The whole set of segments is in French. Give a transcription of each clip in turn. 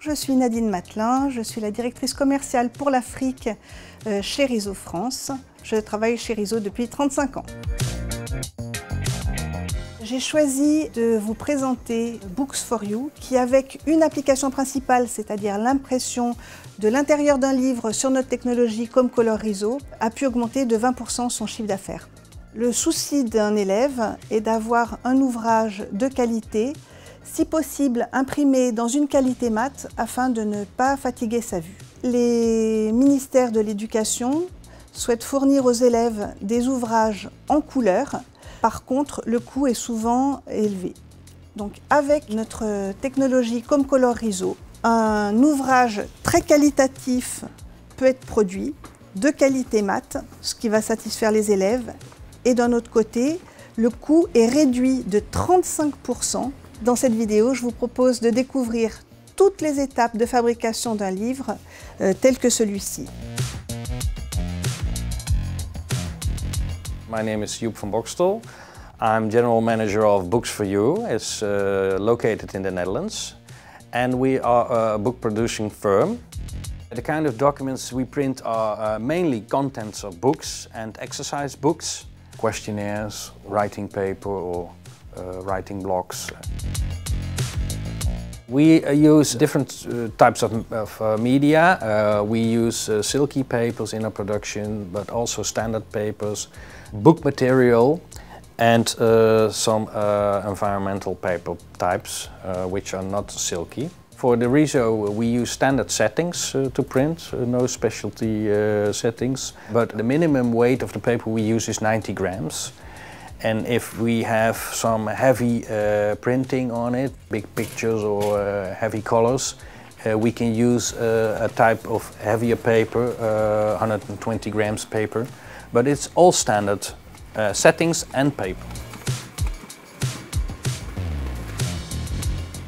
Je suis Nadine Matelin, je suis la directrice commerciale pour l'Afrique chez Riso France. Je travaille chez Riso depuis 35 ans. J'ai choisi de vous présenter Books4You qui, avec une application principale, c'est-à-dire l'impression de l'intérieur d'un livre sur notre technologie comme Color Riso, a pu augmenter de 20% son chiffre d'affaires. Le souci d'un élève est d'avoir un ouvrage de qualité, si possible imprimé dans une qualité mate afin de ne pas fatiguer sa vue. Les ministères de l'Éducation souhaitent fournir aux élèves des ouvrages en couleur. Par contre, le coût est souvent élevé. Donc avec notre technologie comme Color Riso, un ouvrage très qualitatif peut être produit, de qualité mate, ce qui va satisfaire les élèves. Et d'un autre côté, le coût est réduit de 35%. Dans cette vidéo, je vous propose de découvrir toutes les étapes de fabrication d'un livre tel que celui-ci. My name is Joep van Bokstel. I'm General Manager of Books4You. It's located in the Netherlands. And we are a book producing firm. The kind of documents we print are mainly contents of books and exercise books, questionnaires, writing paper or writing blocks. We use different types of media. We use silky papers in our production, but also standard papers, book material, and some environmental paper types, which are not silky. For the Riso, we use standard settings to print, no specialty settings. But the minimum weight of the paper we use is 90 grams. And if we have some heavy printing on it, big pictures or heavy colors, we can use a type of heavier paper, 120 grams paper. But it's all standard settings and paper.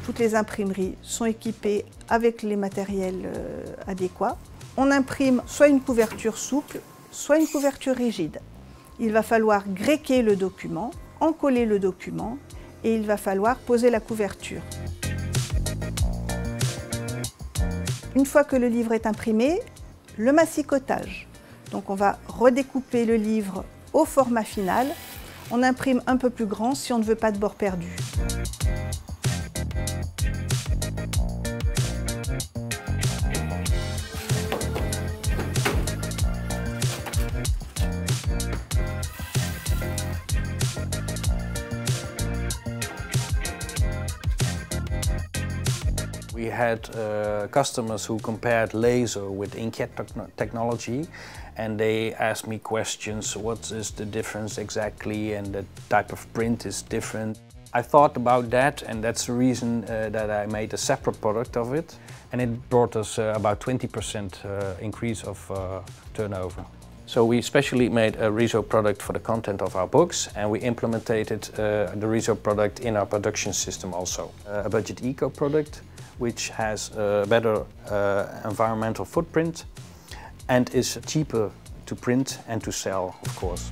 Toutes les imprimeries sont équipées avec les matériels adéquats. On imprime soit une couverture souple, soit une couverture rigide. Il va falloir gréquer le document, encoller le document et il va falloir poser la couverture. Une fois que le livre est imprimé, le massicotage. Donc on va redécouper le livre au format final. On imprime un peu plus grand si on ne veut pas de bord perdu. We had customers who compared laser with inkjet technology, and they asked me questions, what is the difference exactly, and the type of print is different. I thought about that, and that's the reason that I made a separate product of it, and it brought us about 20% increase of turnover. So we specially made a Riso product for the content of our books, and we implemented the Riso product in our production system also. A budget eco product which has a better environmental footprint and is cheaper to print and to sell, of course.